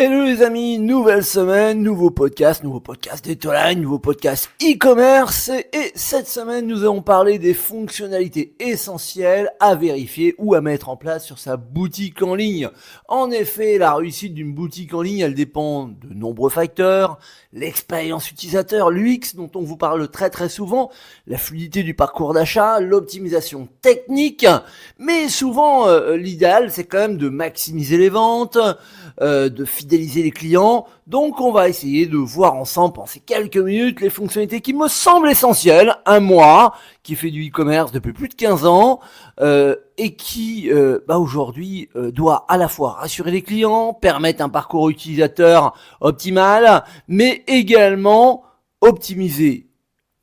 Hello les amis, nouvelle semaine, nouveau podcast Dataline, nouveau podcast e-commerce et cette semaine nous allons parler des fonctionnalités essentielles à vérifier ou à mettre en place sur sa boutique en ligne. En effet, la réussite d'une boutique en ligne, elle dépend de nombreux facteurs, l'expérience utilisateur, l'UX dont on vous parle très souvent, la fluidité du parcours d'achat, l'optimisation technique, mais souvent l'idéal c'est quand même de maximiser les ventes, de fidéliser les clients. Donc on va essayer de voir ensemble pendant ces quelques minutes les fonctionnalités qui me semblent essentielles. Moi qui fait du e-commerce depuis plus de 15 ans et qui aujourd'hui doit à la fois rassurer les clients, permettre un parcours utilisateur optimal, mais également optimiser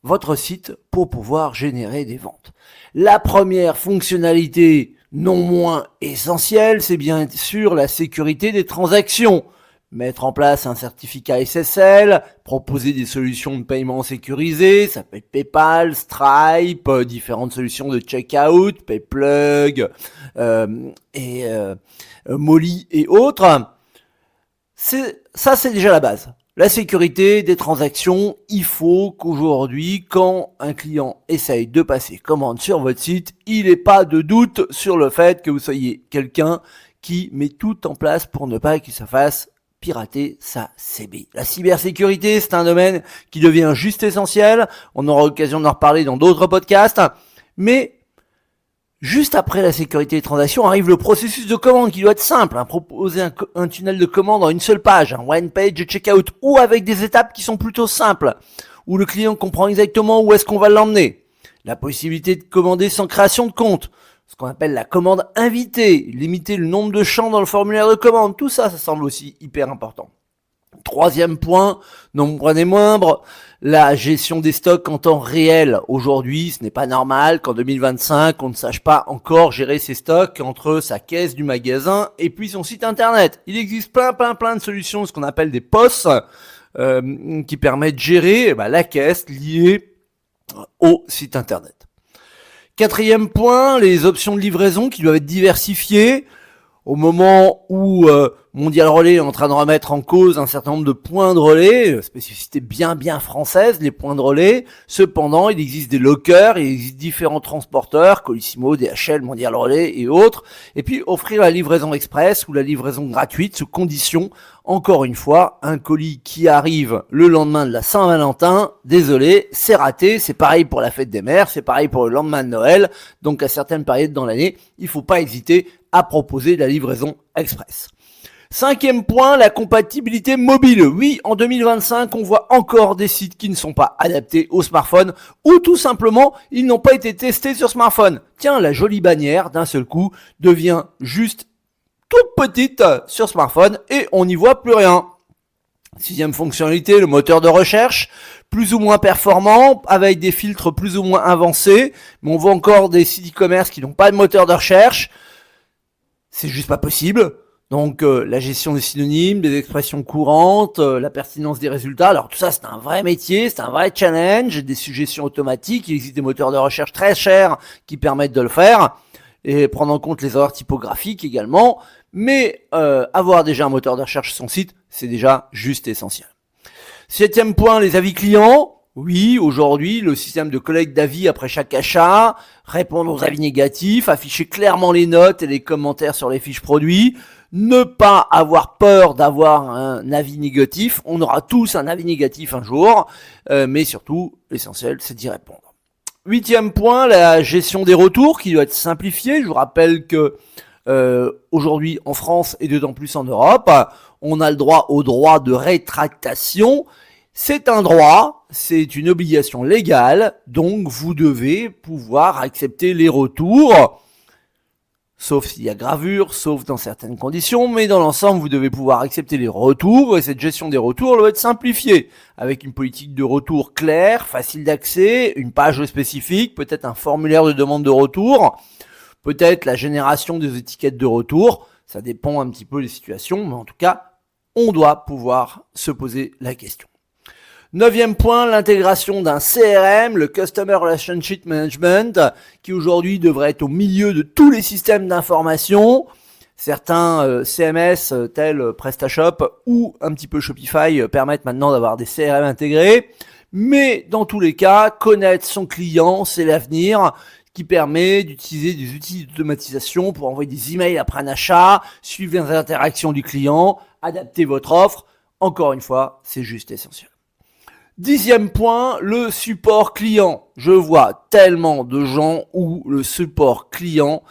votre site pour pouvoir générer des ventes. La première fonctionnalité non moins essentielle, c'est bien sûr la sécurité des transactions. Mettre en place un certificat SSL, proposer des solutions de paiement sécurisées, ça peut être PayPal, Stripe, différentes solutions de checkout, PayPlug, Molly et autres. C'est déjà la base. La sécurité des transactions, il faut qu'aujourd'hui, quand un client essaye de passer commande sur votre site, il n'ait pas de doute sur le fait que vous soyez quelqu'un qui met tout en place pour ne pas qu'il se fasse pirater sa CB. La cybersécurité, c'est un domaine qui devient juste essentiel. On aura l'occasion d'en reparler dans d'autres podcasts. Mais juste après la sécurité des transactions arrive le processus de commande qui doit être simple. Proposer un tunnel de commande en une seule page, un one page checkout, ou avec des étapes qui sont plutôt simples, où le client comprend exactement où est-ce qu'on va l'emmener. La possibilité de commander sans création de compte, ce qu'on appelle la commande invitée, limiter le nombre de champs dans le formulaire de commande, tout ça, ça semble aussi hyper important. Troisième point, non moins des moindres, la gestion des stocks en temps réel. Aujourd'hui, ce n'est pas normal qu'en 2025, on ne sache pas encore gérer ses stocks entre sa caisse du magasin et puis son site internet. Il existe plein de solutions, ce qu'on appelle des POS, qui permettent de gérer la caisse liée au site internet. Quatrième point, les options de livraison qui doivent être diversifiées. Au moment où Mondial Relais est en train de remettre en cause un certain nombre de points de relais, spécificité bien française, les points de relais. Cependant, il existe des lockers, il existe différents transporteurs, Colissimo, DHL, Mondial Relais et autres. Et puis offrir la livraison express ou la livraison gratuite sous condition, encore une fois, un colis qui arrive le lendemain de la Saint-Valentin, désolé, c'est raté, c'est pareil pour la fête des mères, c'est pareil pour le lendemain de Noël. Donc à certaines périodes dans l'année, il faut pas hésiter à proposer de la livraison express. Cinquième point, la compatibilité mobile. Oui, en 2025, on voit encore des sites qui ne sont pas adaptés au smartphone ou tout simplement, ils n'ont pas été testés sur smartphone. Tiens, la jolie bannière, d'un seul coup, devient juste toute petite sur smartphone et on n'y voit plus rien. Sixième fonctionnalité, le moteur de recherche, plus ou moins performant, avec des filtres plus ou moins avancés, mais on voit encore des sites e-commerce qui n'ont pas de moteur de recherche. C'est juste pas possible. Donc la gestion des synonymes, des expressions courantes, la pertinence des résultats. Alors tout ça c'est un vrai métier, c'est un vrai challenge, des suggestions automatiques. Il existe des moteurs de recherche très chers qui permettent de le faire et prendre en compte les erreurs typographiques également. Mais avoir déjà un moteur de recherche sur son site, c'est déjà juste essentiel. Septième point, les avis clients. Oui, aujourd'hui, le système de collecte d'avis après chaque achat, répondre aux avis négatifs, afficher clairement les notes et les commentaires sur les fiches produits, ne pas avoir peur d'avoir un avis négatif. On aura tous un avis négatif un jour, mais surtout, l'essentiel, c'est d'y répondre. Huitième point, la gestion des retours qui doit être simplifiée. Je vous rappelle que aujourd'hui, en France et d'autant plus en Europe, on a le droit au droit de rétractation. C'est un droit, c'est une obligation légale, donc vous devez pouvoir accepter les retours, sauf s'il y a gravure, sauf dans certaines conditions, mais dans l'ensemble, vous devez pouvoir accepter les retours, et cette gestion des retours doit être simplifiée, avec une politique de retour claire, facile d'accès, une page spécifique, peut-être un formulaire de demande de retour, peut-être la génération des étiquettes de retour, ça dépend un petit peu des situations, mais en tout cas, on doit pouvoir se poser la question. Neuvième point, l'intégration d'un CRM, le Customer Relationship Management, qui aujourd'hui devrait être au milieu de tous les systèmes d'information. Certains CMS tels PrestaShop ou un petit peu Shopify permettent maintenant d'avoir des CRM intégrés. Mais dans tous les cas, connaître son client, c'est l'avenir, qui permet d'utiliser des outils d'automatisation pour envoyer des emails après un achat, suivre les interactions du client, adapter votre offre. Encore une fois, c'est juste essentiel. 10e point, le support client. Je vois tellement de gens où le support client,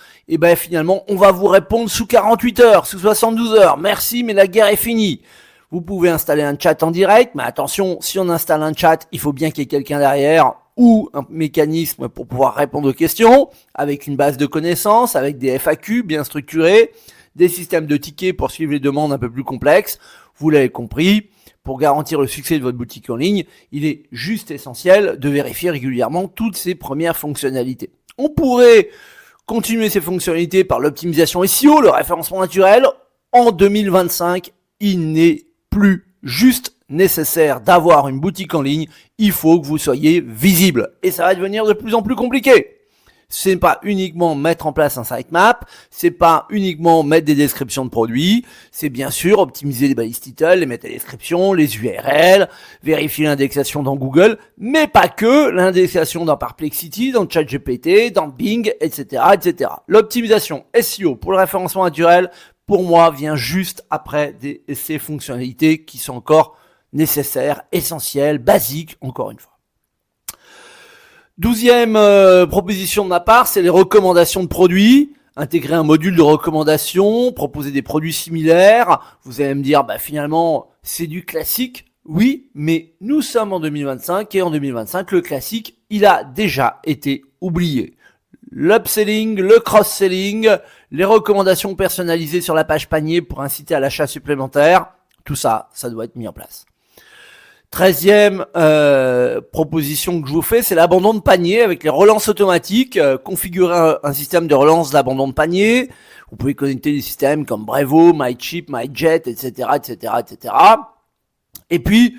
finalement, on va vous répondre sous 48 heures, sous 72 heures. Merci, mais la guerre est finie. Vous pouvez installer un chat en direct, mais attention, si on installe un chat, il faut bien qu'il y ait quelqu'un derrière ou un mécanisme pour pouvoir répondre aux questions, avec une base de connaissances, avec des FAQ bien structurés, des systèmes de tickets pour suivre les demandes un peu plus complexes. Vous l'avez compris, pour garantir le succès de votre boutique en ligne, il est juste essentiel de vérifier régulièrement toutes ces premières fonctionnalités. On pourrait continuer ces fonctionnalités par l'optimisation SEO, le référencement naturel. En 2025, il n'est plus juste nécessaire d'avoir une boutique en ligne, il faut que vous soyez visible. Et ça va devenir de plus en plus compliqué. C'est pas uniquement mettre en place un sitemap, c'est pas uniquement mettre des descriptions de produits, c'est bien sûr optimiser les balises title, les mettre à la description, les URL, vérifier l'indexation dans Google, mais pas que, l'indexation dans Perplexity, dans ChatGPT, dans Bing, etc., etc. L'optimisation SEO pour le référencement naturel, pour moi, vient juste après ces fonctionnalités qui sont encore nécessaires, essentielles, basiques, encore une fois. 12e proposition de ma part, c'est les recommandations de produits. Intégrer un module de recommandation, proposer des produits similaires. Vous allez me dire, finalement, c'est du classique. Oui, mais nous sommes en 2025 et en 2025, le classique, il a déjà été oublié. L'upselling, le cross-selling, les recommandations personnalisées sur la page panier pour inciter à l'achat supplémentaire, tout ça, ça doit être mis en place. 13e proposition que je vous fais, c'est l'abandon de panier avec les relances automatiques. Configurer un système de relance d'abandon de panier. Vous pouvez connecter des systèmes comme Brevo, MyChip, MyJet, etc., etc., etc. Et puis,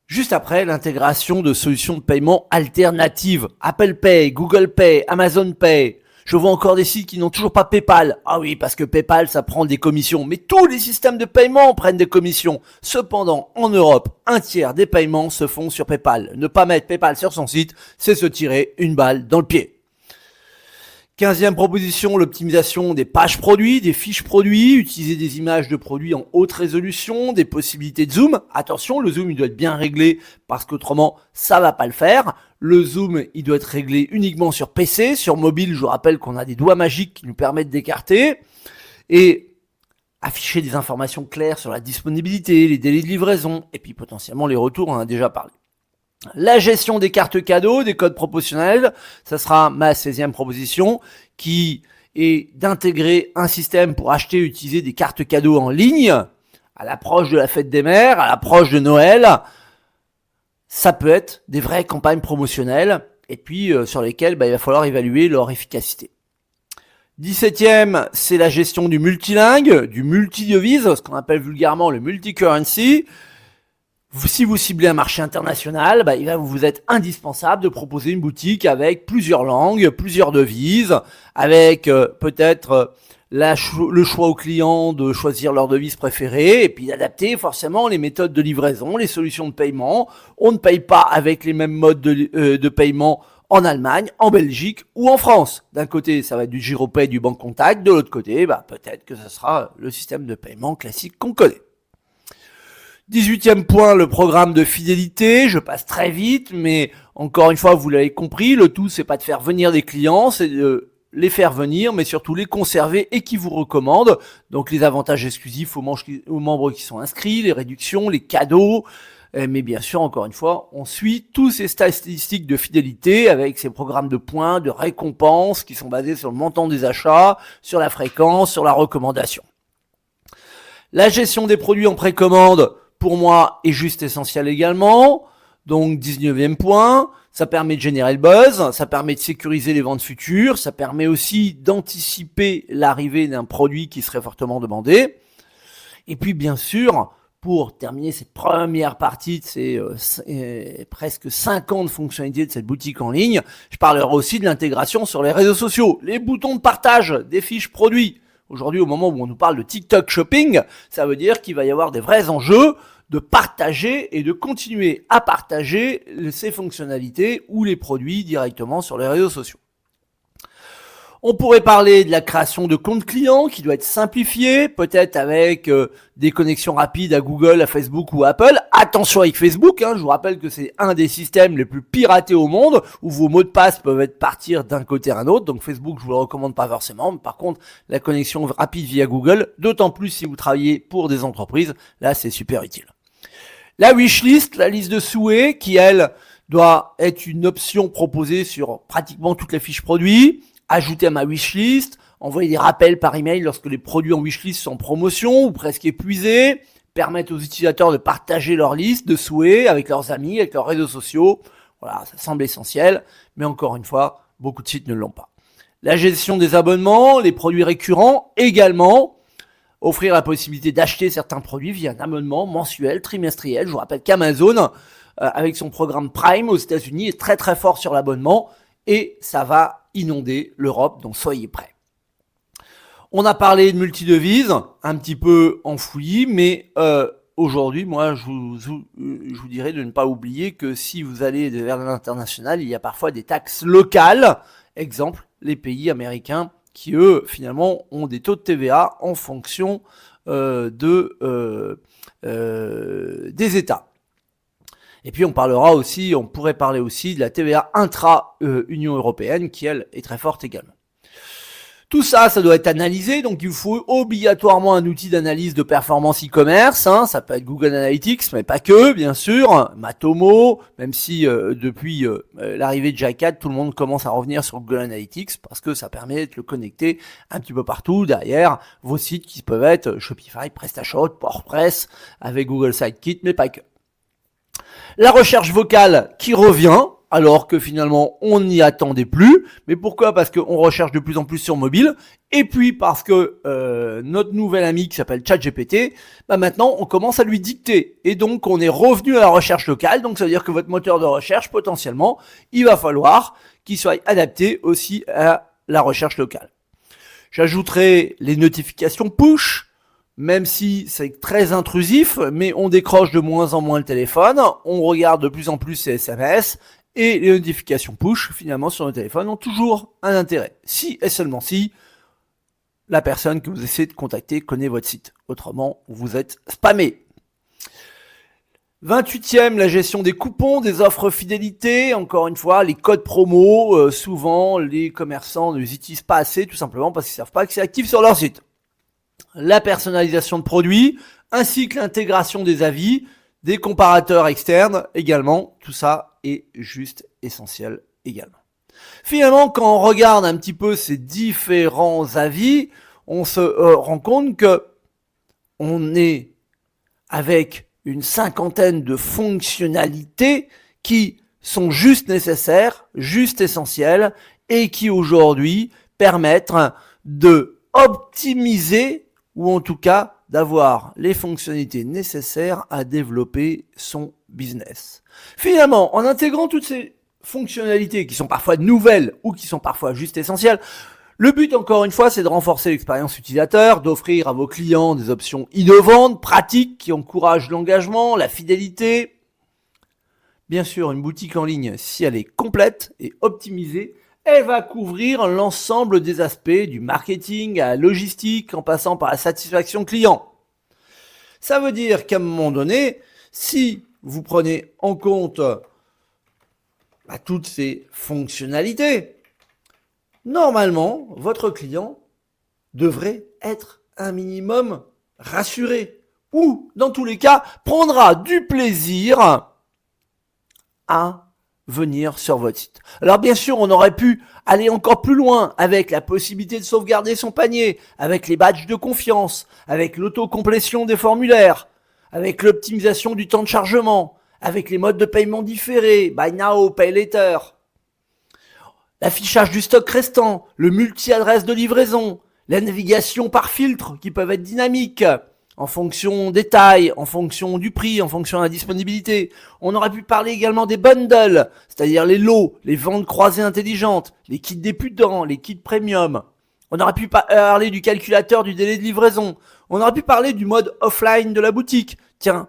juste après, l'intégration de solutions de paiement alternatives. Apple Pay, Google Pay, Amazon Pay. Je vois encore des sites qui n'ont toujours pas PayPal. Ah oui, parce que PayPal, ça prend des commissions. Mais tous les systèmes de paiement prennent des commissions. Cependant, en Europe, un tiers des paiements se font sur PayPal. Ne pas mettre PayPal sur son site, c'est se tirer une balle dans le pied. 15e proposition, l'optimisation des pages produits, des fiches produits, utiliser des images de produits en haute résolution, des possibilités de zoom. Attention, le zoom, il doit être bien réglé parce qu'autrement, ça va pas le faire. Le zoom, il doit être réglé uniquement sur PC. Sur mobile, je vous rappelle qu'on a des doigts magiques qui nous permettent d'écarter. Et afficher des informations claires sur la disponibilité, les délais de livraison, et puis potentiellement les retours, on en a déjà parlé. La gestion des cartes cadeaux, des codes promotionnels, ça sera ma 16e proposition, qui est d'intégrer un système pour acheter et utiliser des cartes cadeaux en ligne, à l'approche de la fête des mères, à l'approche de Noël. Ça peut être des vraies campagnes promotionnelles, et puis sur lesquelles il va falloir évaluer leur efficacité. 17e, c'est la gestion du multilingue, du multidevise, ce qu'on appelle vulgairement le multicurrency. Si vous ciblez un marché international, il va vous être indispensable de proposer une boutique avec plusieurs langues, plusieurs devises, avec peut-être le choix aux clients de choisir leur devise préférée, et puis d'adapter forcément les méthodes de livraison, les solutions de paiement. On ne paye pas avec les mêmes modes de paiement en Allemagne, en Belgique ou en France. D'un côté, ça va être du GiroPay, du Banque Contact. De l'autre côté, peut-être que ce sera le système de paiement classique qu'on connaît. 18e point, le programme de fidélité. Je passe très vite, mais encore une fois, vous l'avez compris, le tout, c'est pas de faire venir des clients, c'est de les faire venir, mais surtout les conserver et qui vous recommandent. Donc les avantages exclusifs aux membres qui sont inscrits, les réductions, les cadeaux. Mais bien sûr, encore une fois, on suit tous ces statistiques de fidélité avec ces programmes de points, de récompenses qui sont basés sur le montant des achats, sur la fréquence, sur la recommandation. La gestion des produits en précommande, pour moi, est juste essentielle également. Donc, 19e point, ça permet de générer le buzz, ça permet de sécuriser les ventes futures, ça permet aussi d'anticiper l'arrivée d'un produit qui serait fortement demandé. Et puis, bien sûr, pour terminer cette première partie de ces presque 5 ans de fonctionnalité de cette boutique en ligne, je parlerai aussi de l'intégration sur les réseaux sociaux, les boutons de partage des fiches produits. Aujourd'hui, au moment où on nous parle de TikTok shopping, ça veut dire qu'il va y avoir des vrais enjeux de partager et de continuer à partager ces fonctionnalités ou les produits directement sur les réseaux sociaux. On pourrait parler de la création de comptes clients qui doit être simplifiée, peut-être avec des connexions rapides à Google, à Facebook ou à Apple. Attention avec Facebook, je vous rappelle que c'est un des systèmes les plus piratés au monde, où vos mots de passe peuvent partir d'un côté à un autre. Donc Facebook, je vous le recommande pas forcément. Mais par contre, la connexion rapide via Google, d'autant plus si vous travaillez pour des entreprises, là c'est super utile. La wishlist, la liste de souhaits, qui elle doit être une option proposée sur pratiquement toutes les fiches produits. Ajouter à ma wishlist, envoyer des rappels par email lorsque les produits en wishlist sont en promotion ou presque épuisés, permettre aux utilisateurs de partager leur liste de souhaits avec leurs amis, avec leurs réseaux sociaux. Voilà, ça semble essentiel, mais encore une fois, beaucoup de sites ne l'ont pas. La gestion des abonnements, les produits récurrents également, offrir la possibilité d'acheter certains produits via un abonnement mensuel, trimestriel. Je vous rappelle qu'Amazon, avec son programme Prime aux États-Unis, est très très fort sur l'abonnement et ça va inonder l'Europe, donc soyez prêts. On a parlé de multidevises, un petit peu enfoui, mais aujourd'hui, moi, je vous dirais de ne pas oublier que si vous allez vers l'international, il y a parfois des taxes locales. Exemple, les pays américains qui, eux, finalement, ont des taux de TVA en fonction des États. Et puis on pourrait parler aussi de la TVA intra-Union européenne qui, elle, est très forte également. Tout ça, ça doit être analysé, donc il faut obligatoirement un outil d'analyse de performance e-commerce, ça peut être Google Analytics, mais pas que, bien sûr, Matomo, même si depuis l'arrivée de Jacquard, tout le monde commence à revenir sur Google Analytics, parce que ça permet de le connecter un petit peu partout, derrière vos sites qui peuvent être Shopify, PrestaShop, WordPress, avec Google Sitekit, mais pas que. La recherche vocale qui revient, alors que finalement on n'y attendait plus. Mais pourquoi ? Parce qu'on recherche de plus en plus sur mobile. Et puis parce que notre nouvel ami qui s'appelle ChatGPT, maintenant on commence à lui dicter. Et donc on est revenu à la recherche locale. Donc ça veut dire que votre moteur de recherche, potentiellement, il va falloir qu'il soit adapté aussi à la recherche locale. J'ajouterai les notifications push. Même si c'est très intrusif, mais on décroche de moins en moins le téléphone, on regarde de plus en plus ces SMS, et les notifications push, finalement, sur le téléphone, ont toujours un intérêt. Si et seulement si la personne que vous essayez de contacter connaît votre site. Autrement, vous êtes spammé. 28e, la gestion des coupons, des offres fidélité. Encore une fois, les codes promo, souvent, les commerçants ne les utilisent pas assez, tout simplement parce qu'ils ne savent pas que c'est actif sur leur site. La personnalisation de produits, ainsi que l'intégration des avis, des comparateurs externes également. Tout ça est juste essentiel également. Finalement, quand on regarde un petit peu ces différents avis, on se rend compte que on est avec une cinquantaine de fonctionnalités qui sont juste nécessaires, juste essentielles et qui aujourd'hui permettent de optimiser ou en tout cas d'avoir les fonctionnalités nécessaires à développer son business. Finalement, en intégrant toutes ces fonctionnalités qui sont parfois nouvelles ou qui sont parfois juste essentielles, le but, encore une fois, c'est de renforcer l'expérience utilisateur, d'offrir à vos clients des options innovantes, pratiques, qui encouragent l'engagement, la fidélité. Bien sûr, une boutique en ligne, si elle est complète et optimisée, elle va couvrir l'ensemble des aspects du marketing à la logistique en passant par la satisfaction client. Ça veut dire qu'à un moment donné, si vous prenez en compte toutes ces fonctionnalités, normalement, votre client devrait être un minimum rassuré ou, dans tous les cas, prendra du plaisir à venir sur votre site. Alors bien sûr, on aurait pu aller encore plus loin avec la possibilité de sauvegarder son panier, avec les badges de confiance, avec l'autocomplétion des formulaires, avec l'optimisation du temps de chargement, avec les modes de paiement différés, buy now, pay later, l'affichage du stock restant, le multi-adresse de livraison, la navigation par filtre qui peuvent être dynamiques, en fonction des tailles, en fonction du prix, en fonction de la disponibilité. On aurait pu parler également des bundles, c'est-à-dire les lots, les ventes croisées intelligentes, les kits débutants, les kits premium. On aurait pu parler du calculateur du délai de livraison. On aurait pu parler du mode offline de la boutique. Tiens,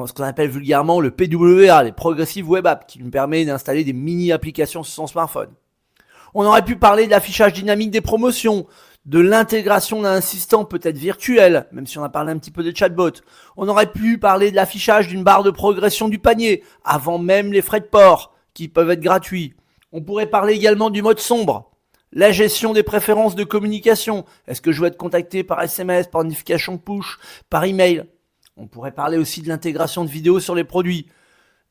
ce qu'on appelle vulgairement le PWA, les Progressive Web Apps, qui nous permet d'installer des mini-applications sur son smartphone. On aurait pu parler de l'affichage dynamique des promotions, de l'intégration d'un assistant peut-être virtuel, même si on a parlé un petit peu de chatbot. On aurait pu parler de l'affichage d'une barre de progression du panier, avant même les frais de port, qui peuvent être gratuits. On pourrait parler également du mode sombre, la gestion des préférences de communication. Est-ce que je veux être contacté par SMS, par notification push, par email? On pourrait parler aussi de l'intégration de vidéos sur les produits,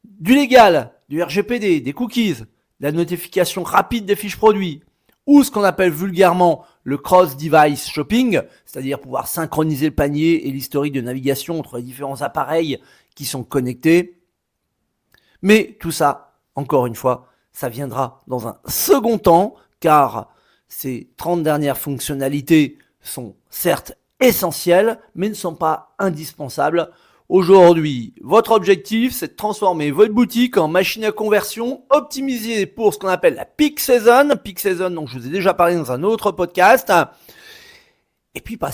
du légal, du RGPD, des cookies, la notification rapide des fiches produits, ou ce qu'on appelle vulgairement le cross-device shopping, c'est-à-dire pouvoir synchroniser le panier et l'historique de navigation entre les différents appareils qui sont connectés. Mais tout ça, encore une fois, ça viendra dans un second temps, car ces 30 dernières fonctionnalités sont certes essentielles, mais ne sont pas indispensables. Aujourd'hui, votre objectif, c'est de transformer votre boutique en machine à conversion optimisée pour ce qu'on appelle la peak season. Peak season, donc je vous ai déjà parlé dans un autre podcast. Et puis pas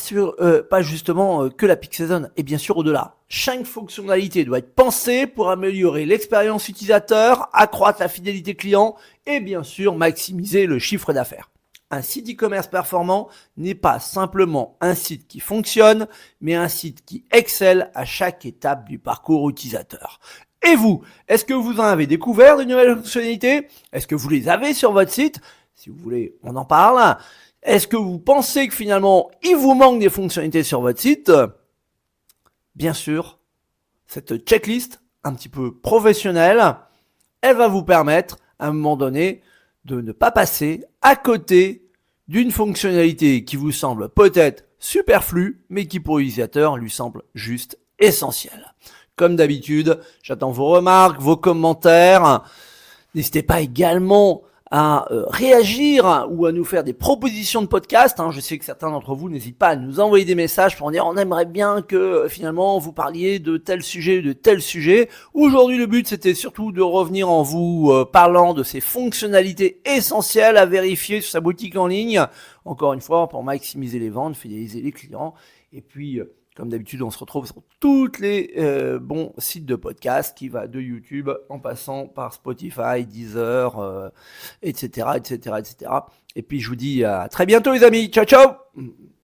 justement que la peak season, et bien sûr au-delà. Chaque fonctionnalité doit être pensée pour améliorer l'expérience utilisateur, accroître la fidélité client et bien sûr maximiser le chiffre d'affaires. Un site e-commerce performant n'est pas simplement un site qui fonctionne, mais un site qui excelle à chaque étape du parcours utilisateur. Et vous, est-ce que vous en avez découvert de nouvelles fonctionnalités? Est-ce que vous les avez sur votre site? Si vous voulez, on en parle. Est-ce que vous pensez que finalement, il vous manque des fonctionnalités sur votre site? Bien sûr, cette checklist, un petit peu professionnelle, elle va vous permettre, à un moment donné, de ne pas passer à côté d'une fonctionnalité qui vous semble peut-être superflue, mais qui pour l'utilisateur lui semble juste essentielle. Comme d'habitude, j'attends vos remarques, vos commentaires. N'hésitez pas également à réagir ou à nous faire des propositions de podcast. Je sais que certains d'entre vous n'hésitent pas à nous envoyer des messages pour dire on aimerait bien que finalement vous parliez de tel sujet ou de tel sujet. Aujourd'hui, le but c'était surtout de revenir en vous parlant de ces fonctionnalités essentielles à vérifier sur sa boutique en ligne. Encore une fois, pour maximiser les ventes, fidéliser les clients et puis comme d'habitude, on se retrouve sur toutes les bons sites de podcast qui va de YouTube en passant par Spotify, Deezer, etc., etc., etc. Et puis je vous dis à très bientôt les amis. Ciao, ciao!